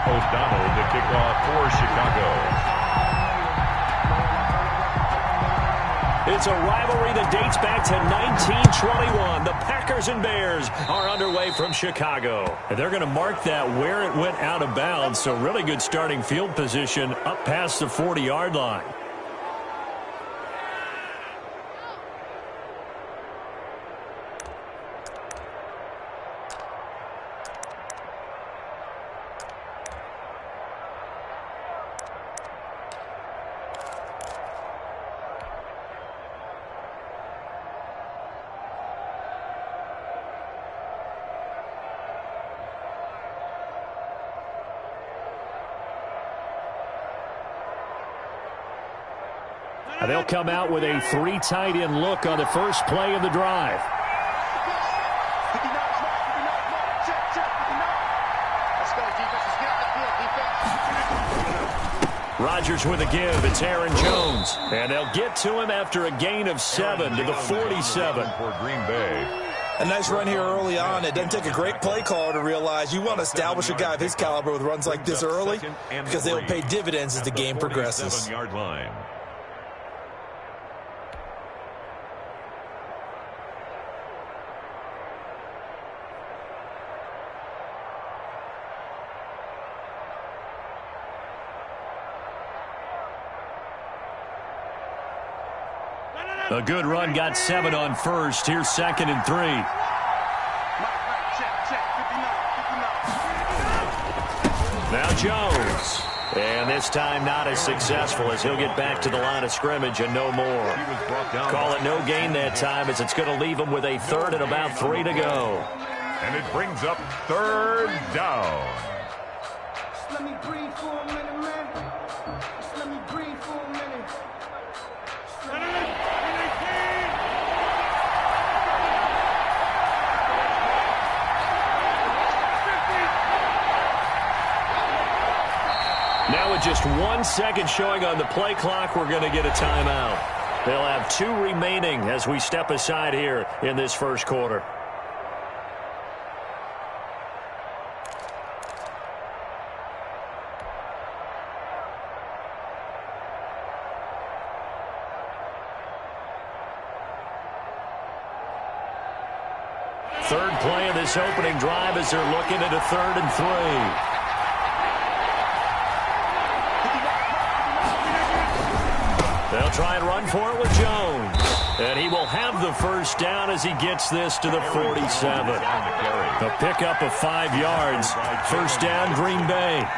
O'Donnell to kick off for Chicago. It's a rivalry that dates back to 1921. The Packers and Bears are underway from Chicago. And they're going to mark that where it went out of bounds. So really good starting field position up past the 40-yard line. They'll come out with a 3 tight end look on the first play of the drive. Rodgers with a give. It's Aaron Jones. And they'll get to him after a gain of 7 to the 47. For Green Bay. A nice run here early on. It doesn't take a great play caller to realize you want to establish a guy of his caliber with runs like this early because they will pay dividends as the game progresses. 47-yard line. A good run got 7 on first. Here's 2nd and 3. Now Jones. And this time not as successful as he'll get back to the line of scrimmage and no more. Call it no gain that time as it's going to leave him with a 3rd and about 3 to go. And it brings up 3rd down. Let me breathe for a minute, man. Let me breathe for a minute. Now with just 1 second showing on the play clock, we're going to get a timeout. They'll have 2 remaining as we step aside here in this first quarter. Third play of this opening drive as they're looking at a 3rd and 3. They'll try and run for it with Jones. And he will have the first down as he gets this to the 47. A pickup of 5 yards. First down, Green Bay.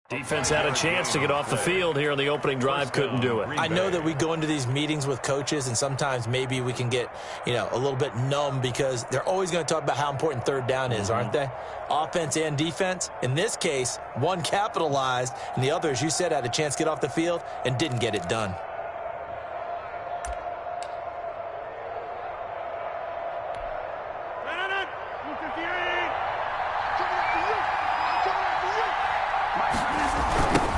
Defense had a chance to get off the field here in the opening drive, couldn't do it. I know that we go into these meetings with coaches, and sometimes maybe we can get, a little bit numb because they're always going to talk about how important 3rd down is, aren't they? Offense and defense. In this case, one capitalized, and the other, as you said, had a chance to get off the field and didn't get it done.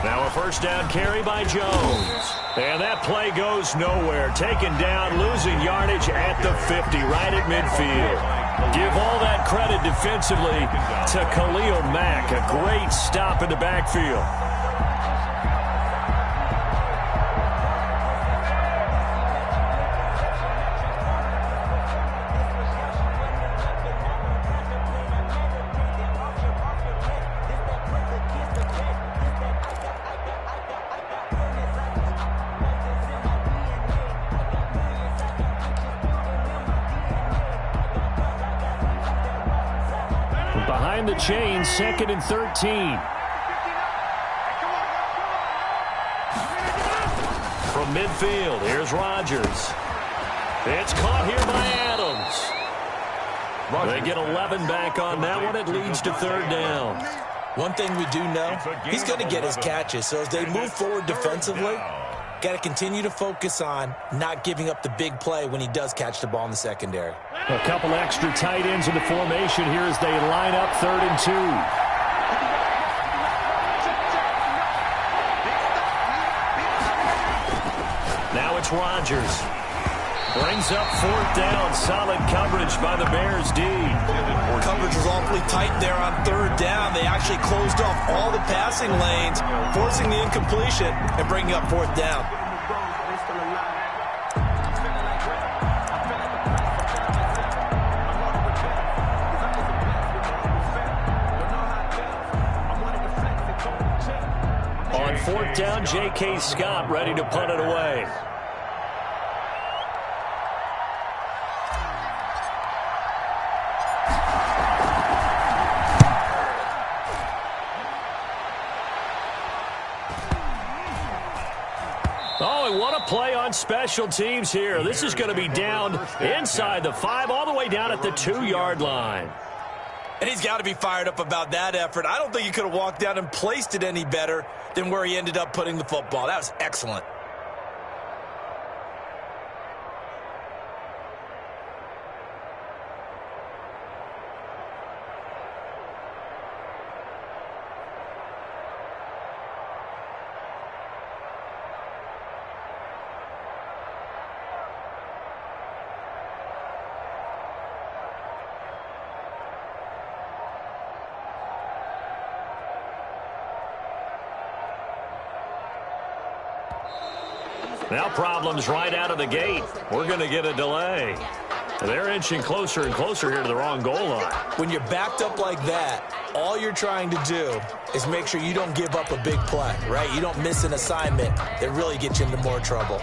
Now a first down carry by Jones. And that play goes nowhere. Taken down, losing yardage at the 50, right at midfield. Give all that credit defensively to Khalil Mack. A great stop in the backfield. Behind the chain, 2nd and 13. From midfield, here's Rodgers. It's caught here by Adams. They get 11 back on that one. It leads to 3rd down. One thing we do know, he's going to get his catches. So as they move forward defensively, got to continue to focus on not giving up the big play when he does catch the ball in the secondary. A couple extra tight ends in the formation here as they line up 3rd and 2. Now it's Rodgers. Brings up 4th down. Solid coverage by the Bears D. Coverage was awfully tight there on 3rd down. They actually closed off all the passing lanes, forcing the incompletion and bringing up 4th down. On 4th down, J.K. Scott ready to punt it away. Oh, and what a play on special teams here. This is going to be down inside the 5, all the way down at the 2-yard line. And he's got to be fired up about that effort. I don't think he could have walked down and placed it any better than where he ended up putting the football. That was excellent. Now problems right out of the gate. We're going to get a delay. They're inching closer and closer here to the wrong goal line. When you're backed up like that, all you're trying to do is make sure you don't give up a big play, right? You don't miss an assignment that really gets you into more trouble.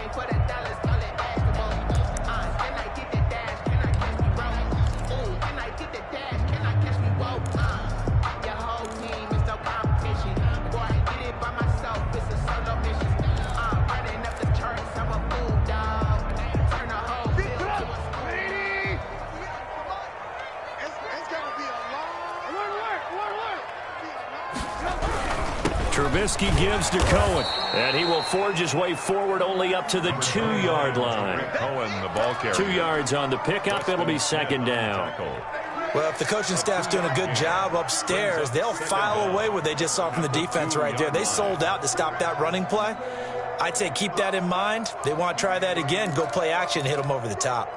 Trubisky gives to Cohen, and he will forge his way forward only up to the 2-yard line. Cohen, the ball carrier. 2 yards on the pickup. It'll be 2nd down. Well, if the coaching staff's doing a good job upstairs, they'll file away what they just saw from the defense right there. They sold out to stop that running play. I'd say keep that in mind. They want to try that again. Go play action, hit them over the top.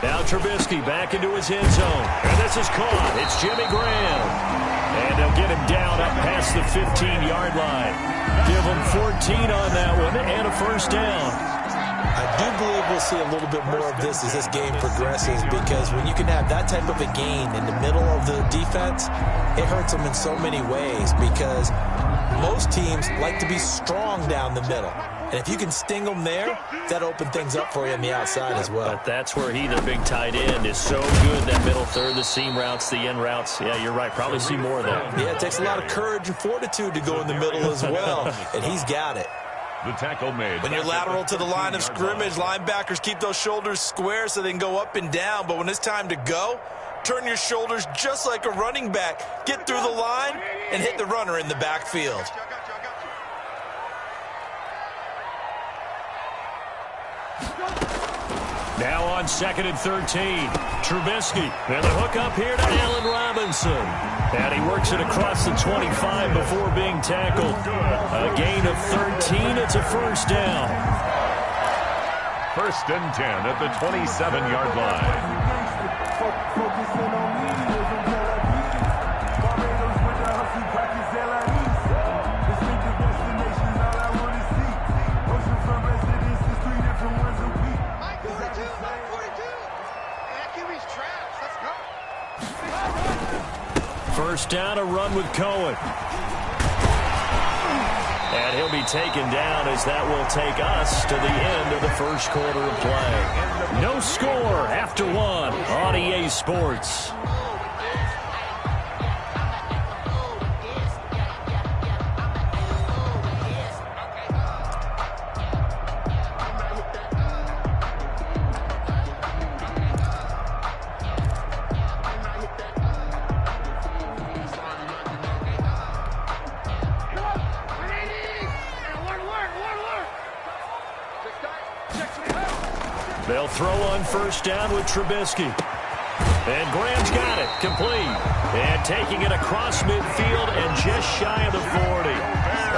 Now Trubisky back into his end zone. And this is caught. It's Jimmy Graham. And they'll get him down up past the 15-yard line. Give him 14 on that one and a 1st down. I do believe we'll see a little bit more of this as this game progresses, because when you can have that type of a gain in the middle of the defense, it hurts them in so many ways, because most teams like to be strong down the middle. And if you can sting them there, that opens things up for you on the outside as well. But that's where he, the big tight end, is so good. That middle third, the seam routes, the end routes. Yeah, you're right. Probably see more of that. Yeah, it takes a lot of courage and fortitude to go in the middle as well. And he's got it. The tackle made. When you're lateral to the line of scrimmage, linebackers keep those shoulders square so they can go up and down. But when it's time to go, turn your shoulders just like a running back. Get through the line and hit the runner in the backfield. Now on 2nd and 13. Trubisky. And the hook up here to Allen Robinson. And he works it across the 25 before being tackled. A gain of 13. It's a first down. 1st and 10 at the 27-yard line. First down, a run with Cohen. And he'll be taken down as that will take us to the end of the first quarter of play. No score after 1 on EA Sports. They'll throw on first down with Trubisky. And Graham's got it, complete. And taking it across midfield and just shy of the 40.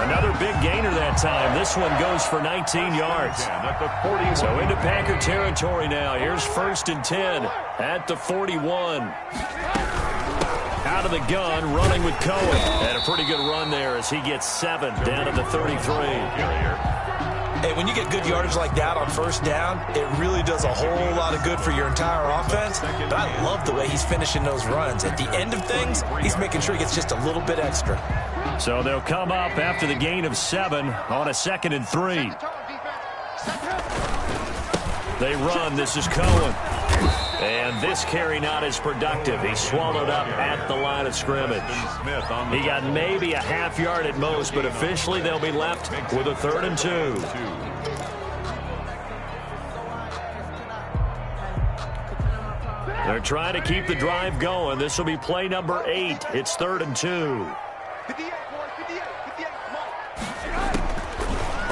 Another big gainer that time. This one goes for 19 yards. So into Packer territory now. Here's 1st and 10 at the 41. Out of the gun, running with Cohen. And a pretty good run there as he gets 7 down to the 33. Hey, when you get good yardage like that on first down, it really does a whole lot of good for your entire offense. But I love the way he's finishing those runs. At the end of things, he's making sure he gets just a little bit extra. So they'll come up after the gain of 7 on a 2nd and 3. They run. This is Cohen. And this carry not as productive. He swallowed up at the line of scrimmage. He got maybe a half yard at most, but officially they'll be left with a 3rd and 2. They're trying to keep the drive going. This will be play number 8. It's 3rd and 2.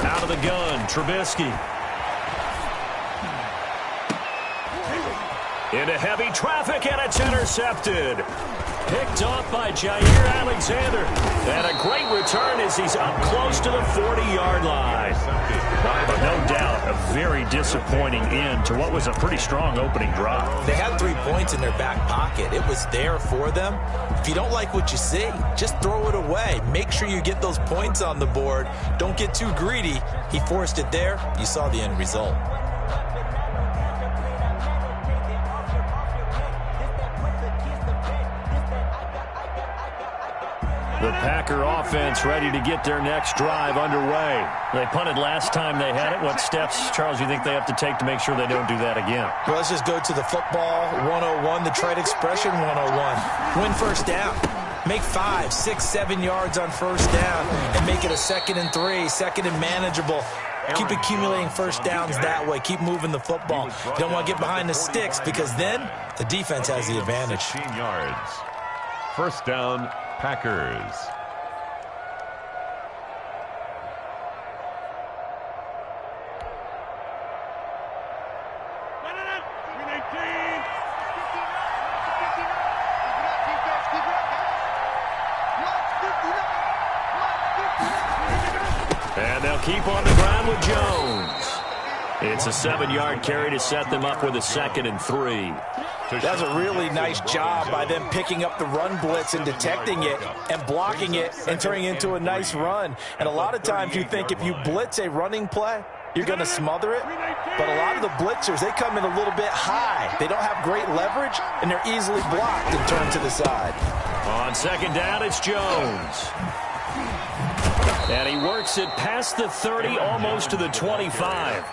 Out of the gun, Trubisky. Into heavy traffic, and it's intercepted. Picked off by Jair Alexander. And a great return as he's up close to the 40-yard line. But no doubt, a very disappointing end to what was a pretty strong opening drive. They had 3 points in their back pocket. It was there for them. If you don't like what you see, just throw it away. Make sure you get those points on the board. Don't get too greedy. He forced it there. You saw the end result. The Packer offense ready to get their next drive underway. They punted last time they had it. What steps, Charles, you think they have to take to make sure they don't do that again? Well, let's just go to the football 101, the trade expression 101. Win first down. Make 5, 6, 7 yards on first down and make it a 2nd and 3, 2nd and manageable. Keep accumulating first downs that way. Keep moving the football. You don't want to get behind the sticks because then the defense has the advantage. 15 yards. First down, Packers. And they'll keep on the ground with Jones. It's a 7-yard carry to set them up with a 2nd and 3. That's a really nice job by them picking up the run blitz and detecting it and blocking it and turning it into a nice run. And a lot of times you think if you blitz a running play, you're going to smother it. But a lot of the blitzers, they come in a little bit high. They don't have great leverage, and they're easily blocked and turned to the side. On 2nd down, it's Jones. And he works it past the 30, almost to the 25.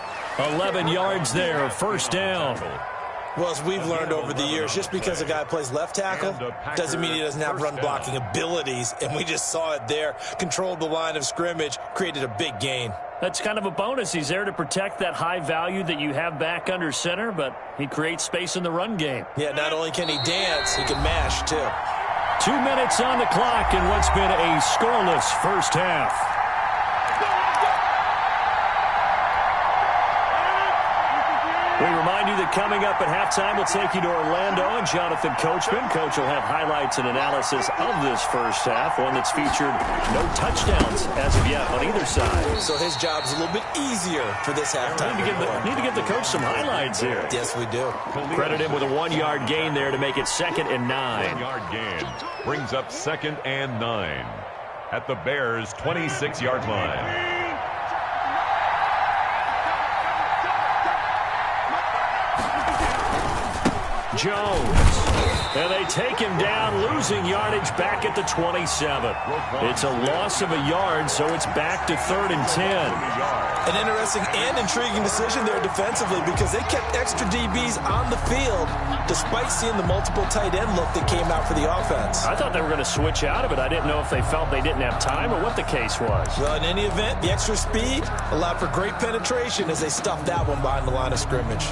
11 yards there, first down. Well, as we've learned over the years, just because a guy plays left tackle doesn't mean he doesn't have run-blocking abilities, and we just saw it there. Controlled the line of scrimmage, created a big gain. That's kind of a bonus. He's there to protect that high value that you have back under center, but he creates space in the run game. Yeah, not only can he dance, he can mash, too. 2 minutes on the clock in what's been a scoreless first half. We remind you that coming up at halftime will take you to Orlando and Jonathan Coachman. Coach will have highlights and analysis of this first half, one that's featured no touchdowns as of yet on either side. So his job is a little bit easier for this halftime. Need to give the coach some highlights here. Yes, we do. Credit him with a 1-yard gain there to make it 2nd and 9. 1-yard gain brings up 2nd and 9 at the Bears' 26-yard line. Jones. And they take him down, losing yardage back at the 27. It's a loss of a yard, so it's back to 3rd and 10. An interesting and intriguing decision there defensively because they kept extra DBs on the field despite seeing the multiple tight end look that came out for the offense. I thought they were going to switch out of it. I didn't know if they felt they didn't have time or what the case was. Well, in any event, the extra speed allowed for great penetration as they stuffed that one behind the line of scrimmage.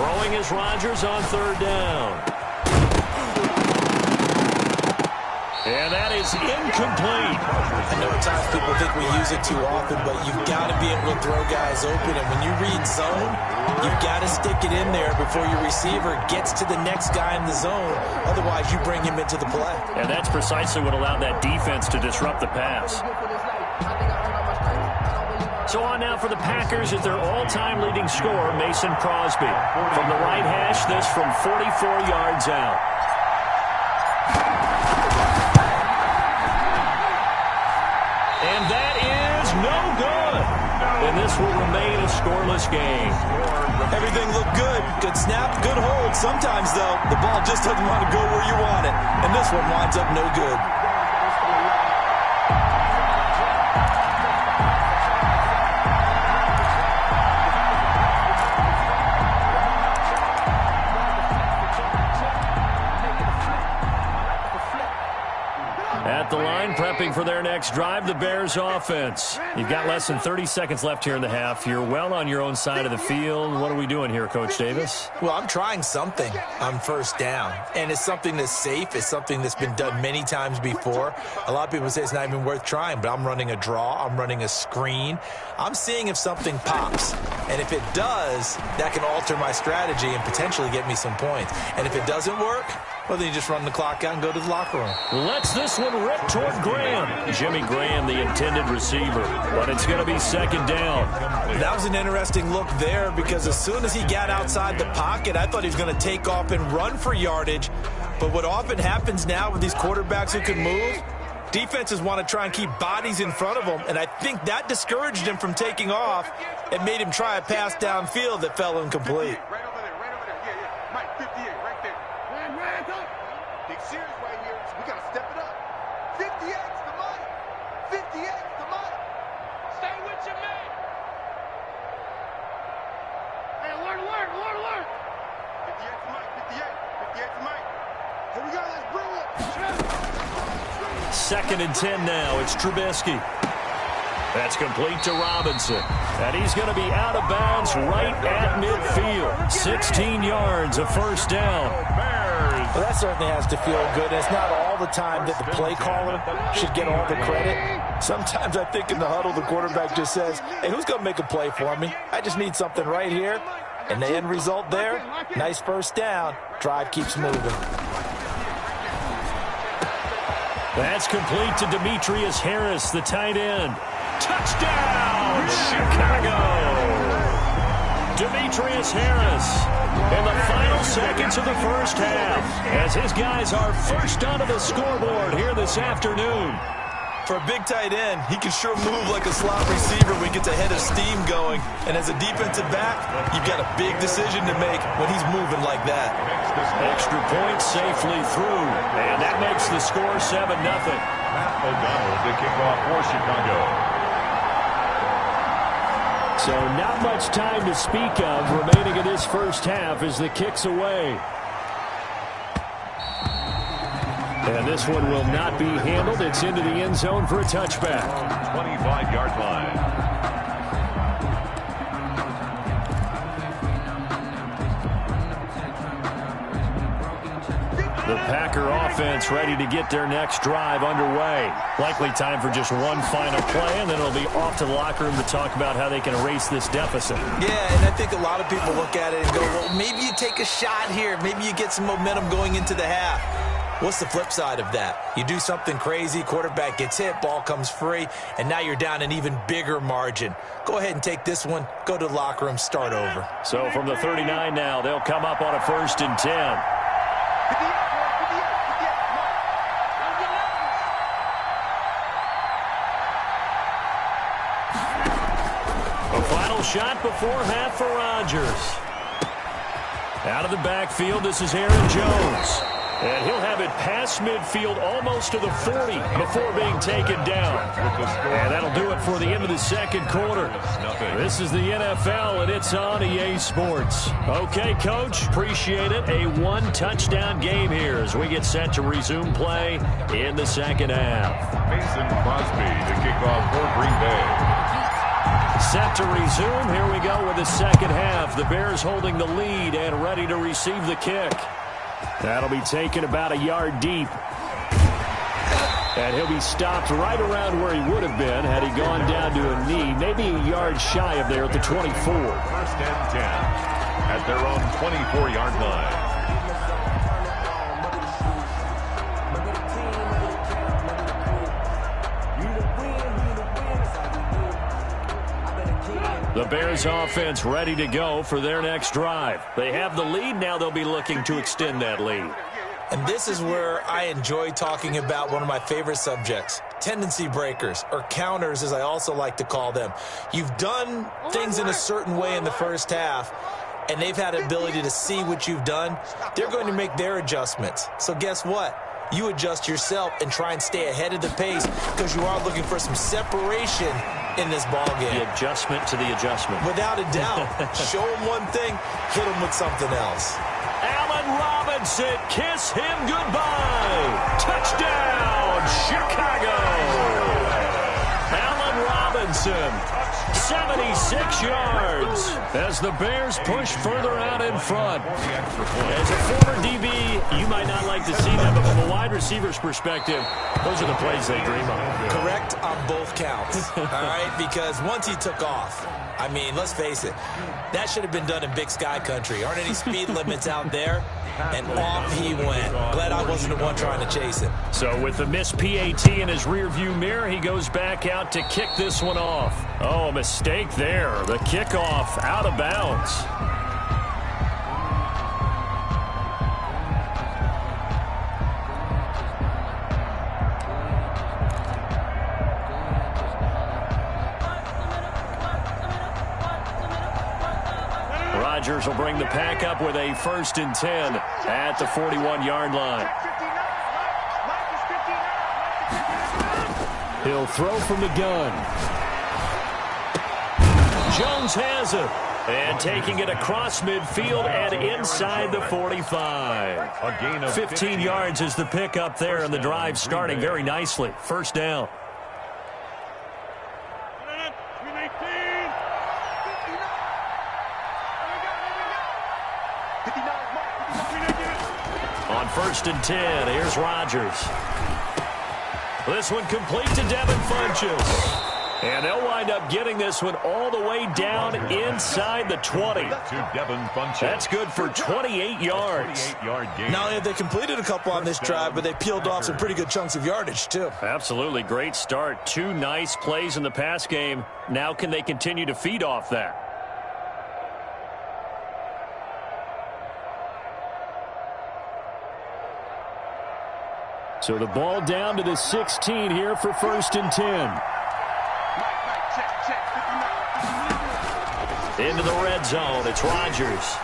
Throwing is Rodgers on 3rd down. And that is incomplete. I know at times people think we use it too often, but you've got to be able to throw guys open. And when you read zone, you've got to stick it in there before your receiver gets to the next guy in the zone. Otherwise, you bring him into the play. And that's precisely what allowed that defense to disrupt the pass. So on now for the Packers at their all-time leading scorer, Mason Crosby. From the right hash, this from 44 yards out. And that is no good. And this will remain a scoreless game. Everything looked good. Good snap, good hold. Sometimes, though, the ball just doesn't want to go where you want it. And this one winds up no good. At the line, prepping for their next drive, the Bears offense. You've got less than 30 seconds left here in the half. You're well on your own side of the field. What are we doing here, Coach Davis? Well, I'm trying something on 1st down, and it's something that's safe. It's something that's been done many times before. A lot of people say it's not even worth trying, but I'm running a draw. I'm running a screen. I'm seeing if something pops, and if it does, that can alter my strategy and potentially get me some points. And if it doesn't work, well, then you just run the clock out and go to the locker room. Let's this one rip toward Graham. Jimmy Graham, the intended receiver, but it's going to be 2nd down. That was an interesting look there because as soon as he got outside the pocket, I thought he was going to take off and run for yardage. But what often happens now with these quarterbacks who can move, defenses want to try and keep bodies in front of them, and I think that discouraged him from taking off and made him try a pass downfield that fell incomplete. Right over there. Yeah. Mike, 58, right there. Big series right here, so we got to step it up. 58's the money. 58's the money. Stay with your man. Hey, alert. 58's the Mike, 58's the Mike. Here we go, let's bring it. 2nd and 10 now. It's Trubisky. That's complete to Robinson. And he's going to be out of bounds right at midfield. 16 yards, a 1st down. Well, that certainly has to feel good. It's not all the time that the play caller should get all the credit. Sometimes I think in the huddle, the quarterback just says, hey, who's going to make a play for me? I just need something right here. And the end result there, nice 1st down. Drive keeps moving. That's complete to Demetrius Harris, the tight end. Touchdown, Chicago! Demetrius Harris in the final seconds of the first half as his guys are first onto the scoreboard here this afternoon. For a big tight end, he can sure move like a slot receiver when he gets a head of steam going. And as a defensive back, you've got a big decision to make when he's moving like that. Extra point safely through, and that makes the score 7-0. Matt O'Donnell to kick off for Chicago. So not much time to speak of remaining in this first half as the kick's away. And this one will not be handled. It's into the end zone for a touchback. 25-yard line. The Packer offense ready to get their next drive underway. Likely time for just one final play, and then it'll be off to the locker room to talk about how they can erase this deficit. Yeah, and I think a lot of people look at it and go, well, maybe you take a shot here. Maybe you get some momentum going into the half. What's the flip side of that? You do something crazy, quarterback gets hit, ball comes free, and now you're down an even bigger margin. Go ahead and take this one, go to the locker room, start over. So from the 39 now, they'll come up on a 1st and 10. A final shot before half for Rodgers. Out of the backfield, this is Aaron Jones. And he'll have it past midfield almost to the 40 before being taken down. And that'll do it for the end of the second quarter. This is the NFL, and it's on EA Sports. Okay, Coach, appreciate it. A one-touchdown game here as we get set to resume play in the second half. Mason Crosby to kick off for Green Bay. Set to resume. Here we go with the second half. The Bears holding the lead and ready to receive the kick. That'll be taken about a yard deep. And he'll be stopped right around where he would have been had he gone down to a knee, maybe a yard shy of there at the 24. 1st and 10 at their own 24-yard line. The Bears offense ready to go for their next drive. They have the lead. Now they'll be looking to extend that lead. And this is where I enjoy talking about one of my favorite subjects, tendency breakers, or counters as I also like to call them. You've done things in a certain way in the first half, and they've had the ability to see what you've done. They're going to make their adjustments. So guess what? You adjust yourself and try and stay ahead of the pace because you are looking for some separation in this ball game. The adjustment to the adjustment. Without a doubt. Show them one thing, hit them with something else. Allen Robinson, kiss him goodbye. Touchdown, Chicago. Allen Robinson, 76 yards as the Bears push further out in front. As a former DB, you might not like to see that, but from a wide receiver's perspective, those are the plays they dream of. Correct on both counts, all right? Because once he took off, I mean, let's face it, that should have been done in Big Sky Country. Aren't any speed limits out there? And off he went. Glad I wasn't the one trying to chase him. So with the missed PAT in his rearview mirror, he goes back out to kick this one off. Oh, a mistake there. The kickoff out of bounds. Rodgers will bring the pack up with a 1st and 10 at the 41-yard line. He'll throw from the gun. Jones has it. And taking it across midfield and inside the 45. A gain of 15 yards is the pickup there, and the drive starting very nicely. 1st down. On 1st and 10, here's Rodgers. This one complete to Devin Funchess. And they'll wind up getting this one all the way down inside the 20. To Devin Funchess. That's good for 28 yards. 28-yard gain. Not only have they completed a couple on this drive, but they peeled off some pretty good chunks of yardage, too. Absolutely. Great start. 2 nice plays in the pass game. Now can they continue to feed off that? So the ball down to the 16 here for 1st and 10. Into the red zone. It's Rodgers.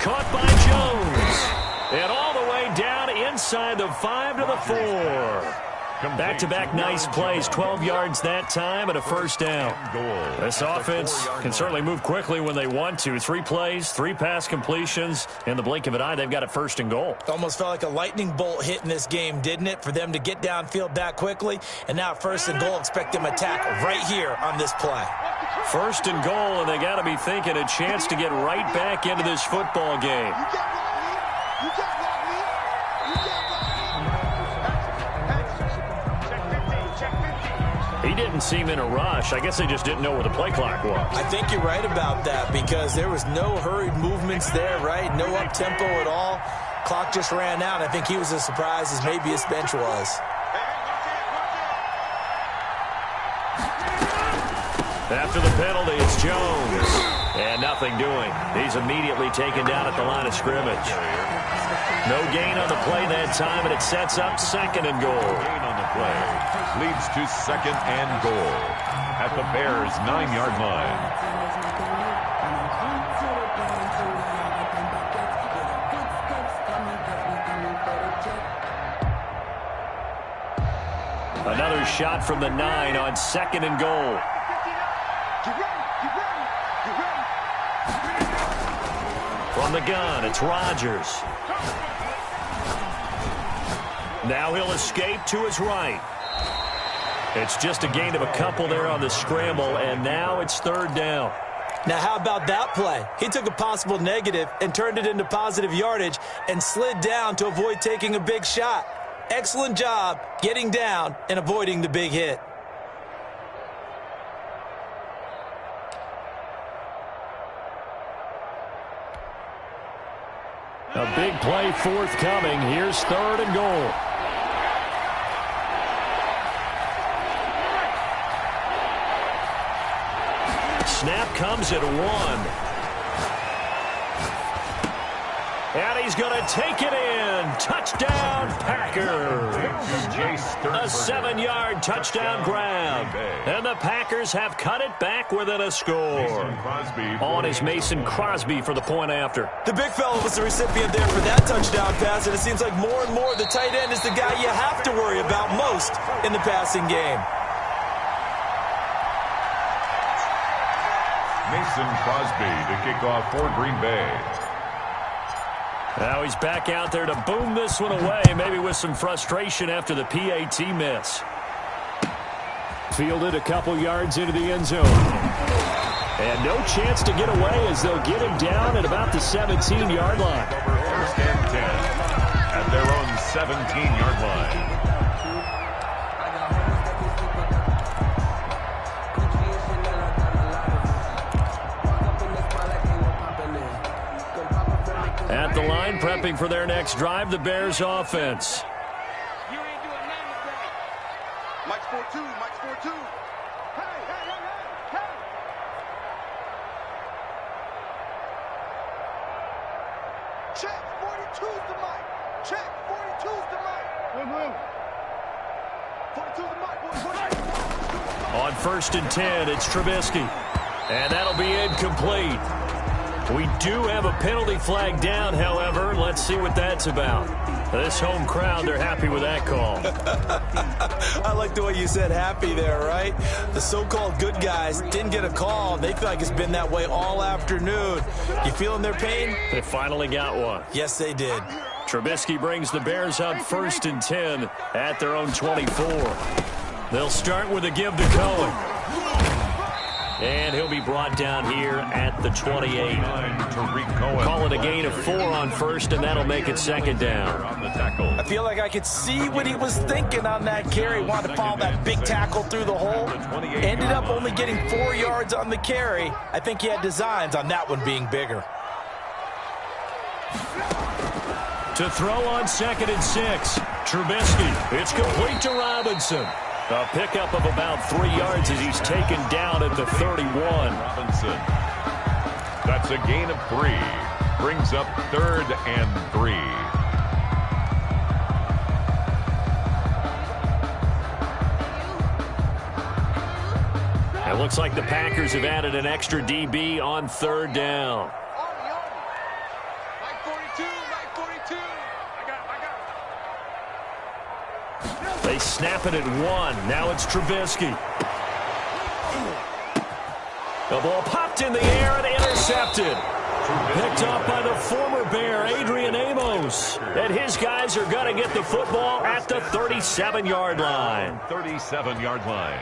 Caught by Jones. And all the way down inside the 5 to the 4. Back-to-back nice plays. 12 yards that time and a 1st down. This offense can certainly move quickly when they want to. 3 plays, 3 pass completions. In the blink of an eye, they've got it 1st and goal. Almost felt like a lightning bolt hit in this game, didn't it? For them to get downfield that quickly. And now 1st and goal, expect them to attack right here on this play. First and goal, and they got to be thinking a chance to get right back into this football game. He didn't seem in a rush. I guess they just didn't know where the play clock was. I think you're right about that because there was no hurried movements there, right? No up-tempo at all. Clock just ran out. I think he was as surprised as maybe his bench was. After the penalty, it's Jones. And nothing doing. He's immediately taken down at the line of scrimmage. No gain on the play that time, and it sets up second and goal. Gain on the play leads to second and goal at the Bears' 9-yard line. Another shot from the 9 on second and goal. From the gun, it's Rodgers. Now he'll escape to his right. It's just a gain of a couple there on the scramble, and now it's third down. Now, how about that play? He took a possible negative and turned it into positive yardage and slid down to avoid taking a big shot. Excellent job getting down and avoiding the big hit. A big play forthcoming. Here's third and goal. Snap comes at 1. And he's going to take it in. Touchdown, Packers. A 7-yard touchdown grab. And the Packers have cut it back within a score. On is Mason Crosby for the point after. The big fella was the recipient there for that touchdown pass, and it seems like more and more the tight end is the guy you have to worry about most in the passing game. Mason Crosby to kick off for Green Bay. Now he's back out there to boom this one away, maybe with some frustration after the PAT miss. Fielded a couple yards into the end zone. And no chance to get away as they'll get him down at about the 17-yard line. First and 10 at their own 17-yard line. At the line, prepping for their next drive, the Bears offense. You ain't doing nothing today. Mike's 4-2. Mike's 4-2. Hey, hey, hey, hey, hey. Check. 42's the mic. Check. 42's the mic. 42's the mic. On first and 10, it's Trubisky. And that'll be incomplete. We do have a penalty flag down, however. Let's see what that's about. This home crowd, they're happy with that call. I like the way you said happy there, right? The so-called good guys didn't get a call. They feel like it's been that way all afternoon. You feeling their pain? They finally got one. Yes, they did. Trubisky brings the Bears up first and 10 at their own 24. They'll start with a give to Cohen. And he'll be brought down here at the 28. Call it a gain of 4 on first, and that'll make it second down. I feel like I could see what he was thinking on that carry. Wanted to follow that big tackle through the hole. Ended up only getting 4 yards on the carry. I think he had designs on that one being bigger. To throw on second and 6, Trubisky. It's complete to Robinson. A pickup of about 3 yards as he's taken down at the 31. Robinson. That's a gain of 3. Brings up third and 3. It looks like the Packers have added an extra DB on third down. Mike 42. Mike 42. I got it. They snap it at 1. Now it's Trubisky. The ball popped in the air and intercepted. Picked up by the former Bear, Adrian Amos. And his guys are going to get the football at the 37-yard line. 37-yard line.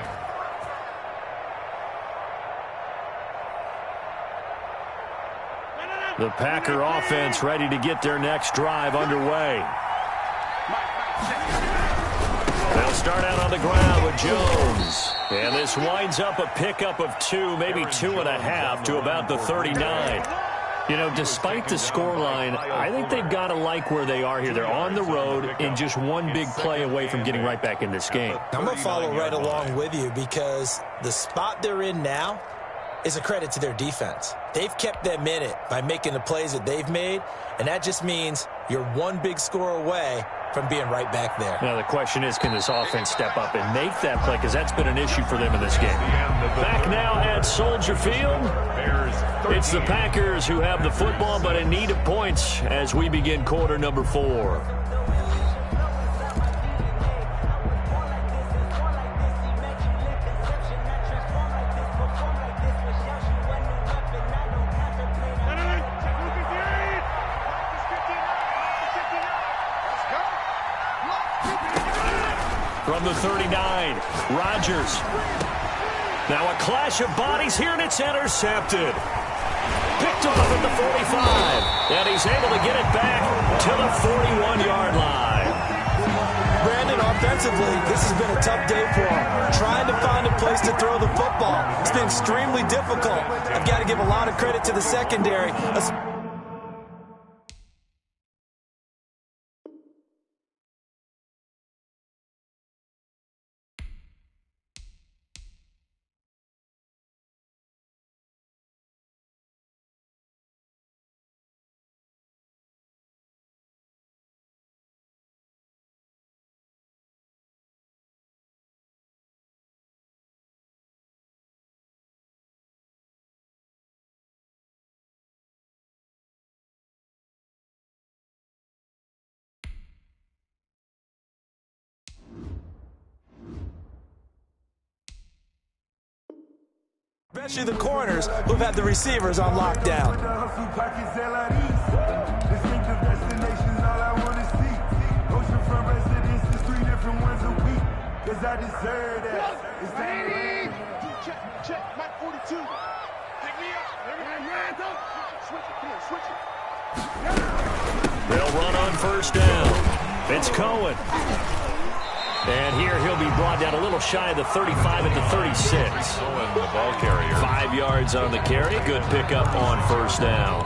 The Packer offense ready to get their next drive underway. They'll start out on the ground with Jones. And this winds up a pickup of 2, maybe 2.5 to about the 39. You know, despite the scoreline, I think they've got to like where they are here. They're on the road and just one big play away from getting right back in this game. I'm going to follow right along with you because the spot they're in now is a credit to their defense. They've kept them in it by making the plays that they've made, and that just means you're one big score away from being right back there. Now, the question is, can this offense step up and make that play? Because that's been an issue for them in this game. Back now at Soldier Field. It's the Packers who have the football, but in need of points as we begin quarter number 4. From the 39, Rodgers. Now a clash of bodies here, and it's intercepted. Picked off at the 45, and he's able to get it back to the 41-yard line. Brandon, offensively, this has been a tough day for him. Trying to find a place to throw the football. It's been extremely difficult. I've got to give a lot of credit to the secondary. Especially the corners who've had the receivers on lockdown. Check, Mike 42. Pick me up. Switch it. They'll run on first down. It's Cohen. And here he'll be brought down a little shy of the 35 at the 36. Cohen, the ball carrier. 5 yards on the carry. Good pickup on first down.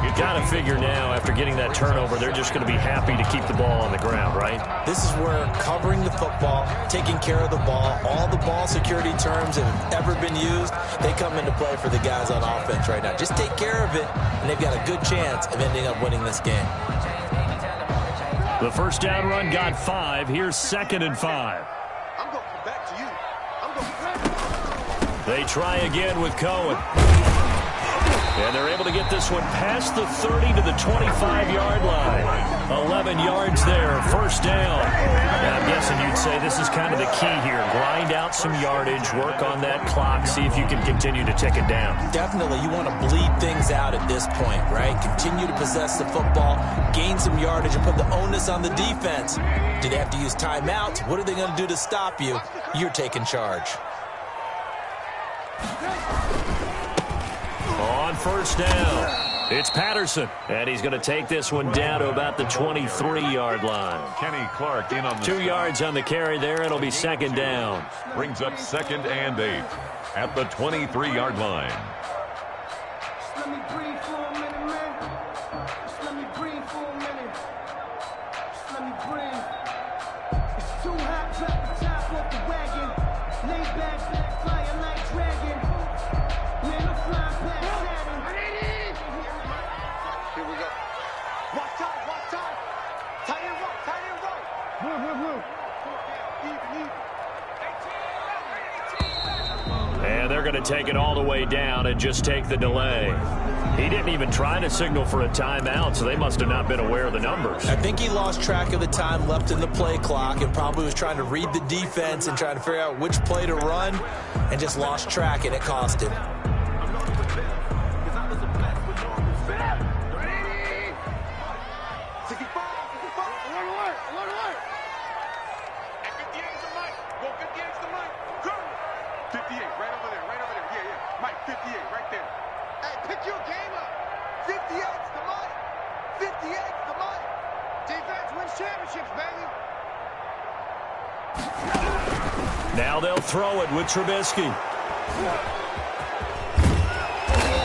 You got to figure now, after getting that turnover, they're just going to be happy to keep the ball on the ground, right? This is where covering the football, taking care of the ball, all the ball security terms that have ever been used, they come into play for the guys on offense right now. Just take care of it, and they've got a good chance of ending up winning this game. The first down run got 5. Here's 2nd and 5. I'm going to come back to you. They try again with Cohen. And they're able to get this one past the 30 to the 25-yard line. 11 yards there, first down. And I'm guessing you'd say this is kind of the key here. Grind out some yardage, work on that clock, see if you can continue to tick it down. Definitely, you want to bleed things out at this point, right? Continue to possess the football, gain some yardage, and put the onus on the defense. Do they have to use timeouts? What are they going to do to stop you? You're taking charge. On first down, it's Patterson, and he's going to take this one down to about the 23-yard line. Kenny Clark in on the 2 yards on the carry there. It'll be 2nd down. Brings up 2nd and 8 at the 23-yard line. Just let me breathe for a minute, man. Just let me breathe for a minute. Just let me breathe. It's too hot, drop the top off the wagon. Lay back, flying like dragon. Man, I'm flying past Saturn. Here we go. Watch time. Tight end right. Blue. Even. And they're going to take it all the way down and just take the delay. He didn't even try to signal for a timeout, so they must have not been aware of the numbers. I think he lost track of the time left in the play clock and probably was trying to read the defense and trying to figure out which play to run and just lost track, and it cost him. 58's the money. 58's the money. Defense wins championships, baby. Now they'll throw it with Trubisky.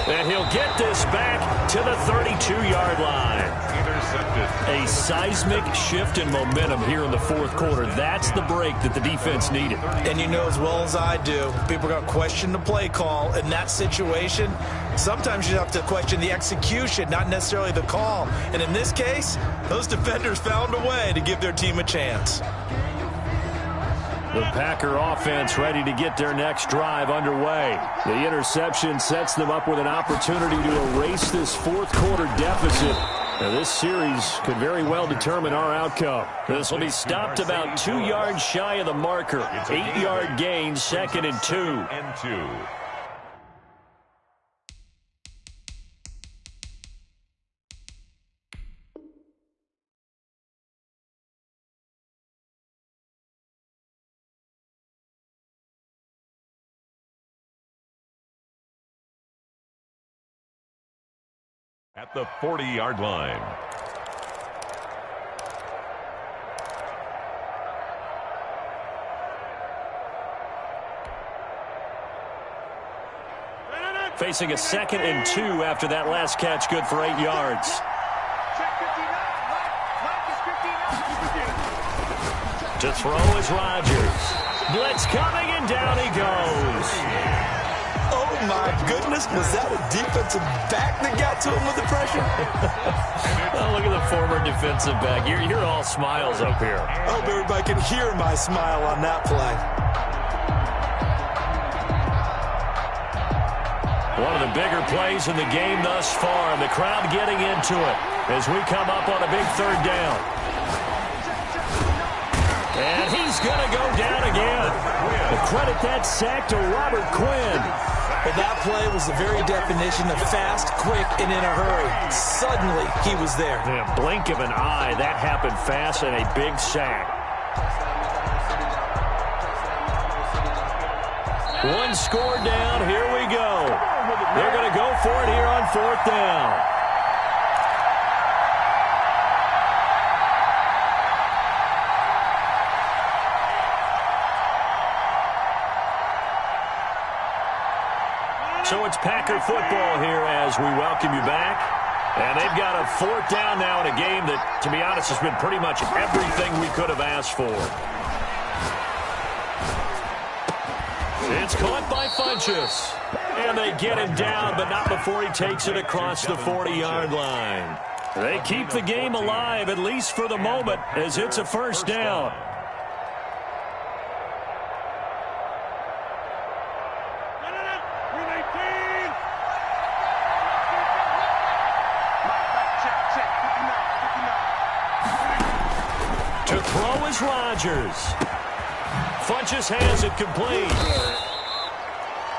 And he'll get this back to the 32-yard line. Intercepted. A seismic shift in momentum here in the fourth quarter. That's the break that the defense needed. And you know as well as I do, people are going to question the play call in that situation. Sometimes you have to question the execution, not necessarily the call. And in this case, those defenders found a way to give their team a chance. The Packer offense ready to get their next drive underway. The interception sets them up with an opportunity to erase this fourth quarter deficit. Now, this series could very well determine our outcome. This will be stopped about 2 yards shy of the marker. 8-yard gain, 2nd and 2. At the 40-yard line. Facing a 2nd and 2 after that last catch, good for 8 yards. To throw is Rodgers. Blitz coming, and down he goes. Oh, my goodness. Was that a defensive back that got to him with the pressure? Oh, look at the former defensive back. You're all smiles up here. I hope everybody can hear my smile on that play. One of the bigger plays in the game thus far, and the crowd getting into it as we come up on a big 3rd down. And he's going to go down again. The credit that sack to Robert Quinn. Well, that play was the very definition of fast, quick, and in a hurry. Suddenly, he was there. In a blink of an eye, that happened fast and a big sack. One score down. Here we go. They're going to go for it here on 4th down. So it's Packer football here as we welcome you back. And they've got a 4th down now in a game that, to be honest, has been pretty much everything we could have asked for. It's caught by Funchess. And they get him down, but not before he takes it across the 40-yard line. They keep the game alive, at least for the moment, as it's a 1st down. To throw is Rodgers. Funchess has it complete.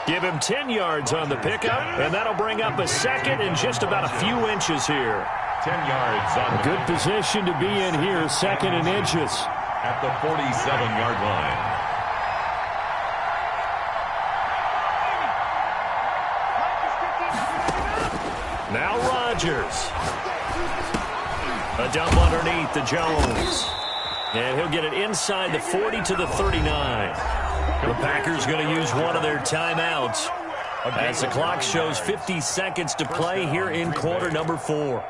Give him 10 yards on the pickup, and that'll bring up a 2nd and just about a few inches here. 10 yards on a good position to be in here, 2nd and inches. At the 47-yard line. Now Rodgers. A dump underneath to Jones. And he'll get it inside the 40 to the 39. The Packers going to use one of their timeouts as the clock shows 50 seconds to play here in quarter number 4.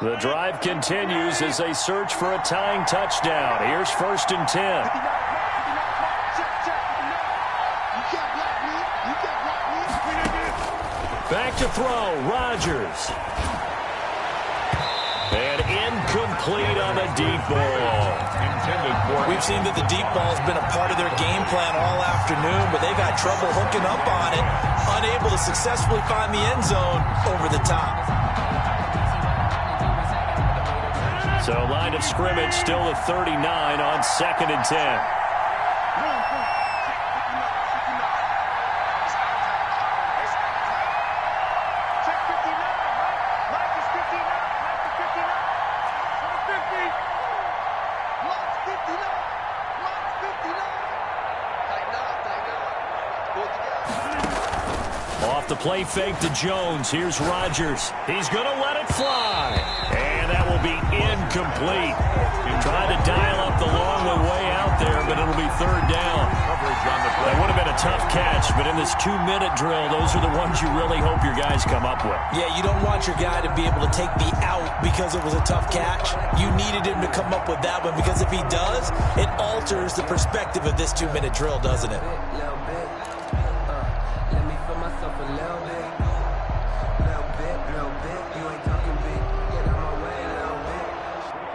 The drive continues as they search for a tying touchdown. Here's 1st and 10. Back to throw, Rodgers. And incomplete on the deep ball. We've seen that the deep ball has been a part of their game plan all afternoon, but they've had trouble hooking up on it, unable to successfully find the end zone over the top. So line of scrimmage still at 39 on 2nd and 10. Off the play fake to Jones. Here's Rodgers. He's going to let it fly. And that will be incomplete. Trying to dial up the long way out there, but it'll be third down. That would have been a tough catch, but in this 2-minute drill, those are the ones you really hope your guys come up with. Yeah, you don't want your guy to be able to take the out because it was a tough catch. You needed him to come up with that one, because if he does, it alters the perspective of this 2-minute drill, doesn't it?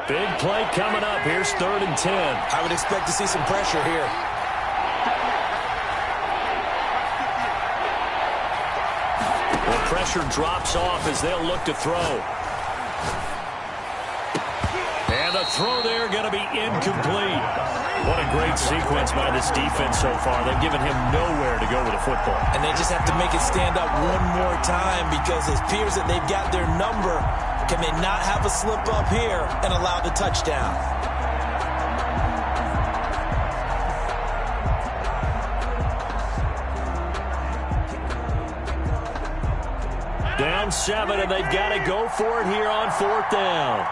Big play coming up. Here's 3rd and 10. I would expect to see some pressure here. Well, pressure drops off as they'll look to throw. And the throw there going to be incomplete. What a great sequence by this defense so far. They've given him nowhere to go with the football. And they just have to make it stand up one more time, because it appears that they've got their number. Can they not have a slip up here and allow the touchdown? Down 7, and they've got to go for it here on 4th down.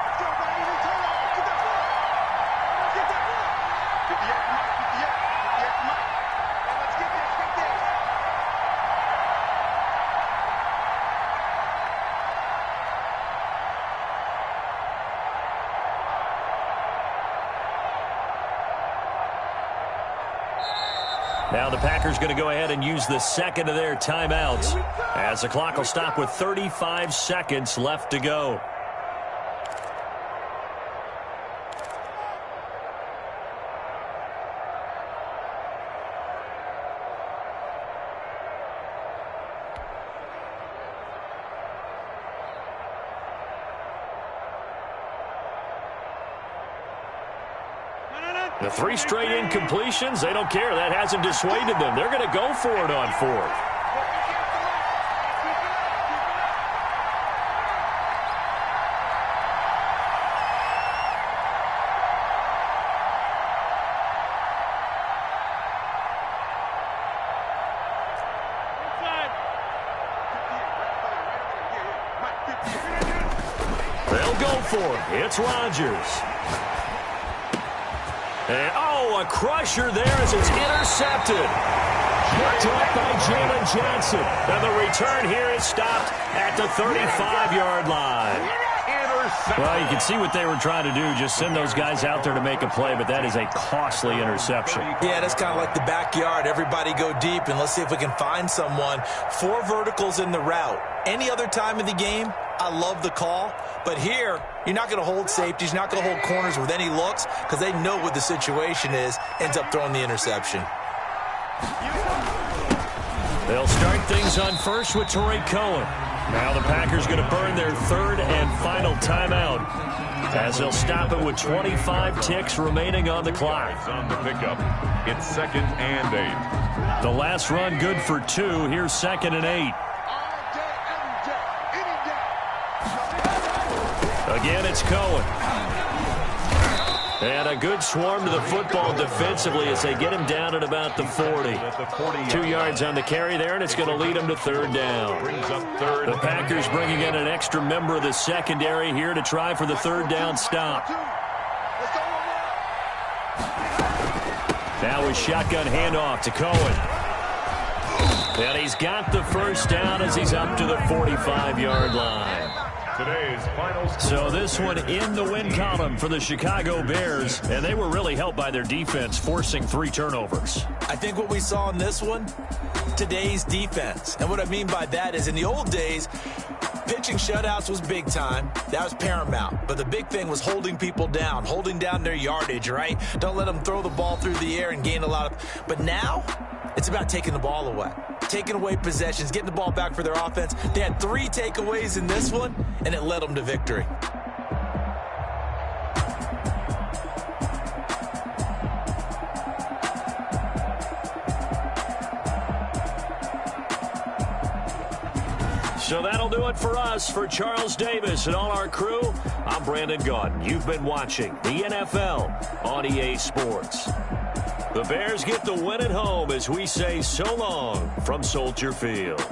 Now the Packers going to go ahead and use the second of their timeouts, as the clock will stop with 35 seconds left to go. The 3 straight incompletions, they don't care. That hasn't dissuaded them. They're going to go for it on 4th. They'll go for it. It's Rodgers. And, a crusher there as it's intercepted. Picked up by Jalen Johnson. And the return here is stopped at the 35-yard line. Well, you can see what they were trying to do, just send those guys out there to make a play, but that is a costly interception. Yeah, that's kind of like the backyard. Everybody go deep, and let's see if we can find someone. 4 verticals in the route. Any other time of the game, I love the call. But here, you're not going to hold safeties, you're not going to hold corners with any looks, because they know what the situation is, ends up throwing the interception. They'll start things on first with Torrey Cohen. Now the Packers going to burn their 3rd and final timeout, as they'll stop it with 25 ticks remaining on the clock. On the pickup, it's 2nd and 8. The last run good for 2. Here's 2nd and 8. Again, it's Cohen. And a good swarm to the football defensively as they get him down at about the 40. 2 yards on the carry there, and it's going to lead them to 3rd down. The Packers bringing in an extra member of the secondary here to try for the 3rd down stop. Now a shotgun handoff to Cohen. And he's got the first down as he's up to the 45-yard line. Today's final score. So this one in the win column for the Chicago Bears, and they were really helped by their defense, forcing 3 turnovers. I think what we saw in this one, today's defense. And what I mean by that is in the old days, pitching shutouts was big time. That was paramount. But the big thing was holding people down, holding down their yardage, right? Don't let them throw the ball through the air and gain a lot of... But now, it's about taking the ball away. Taking away possessions, getting the ball back for their offense. They had 3 takeaways in this one, and it led them to victory. So that'll do it for us. For Charles Davis and all our crew, I'm Brandon Gaudin. You've been watching the NFL on EA Sports. The Bears get the win at home as we say so long from Soldier Field.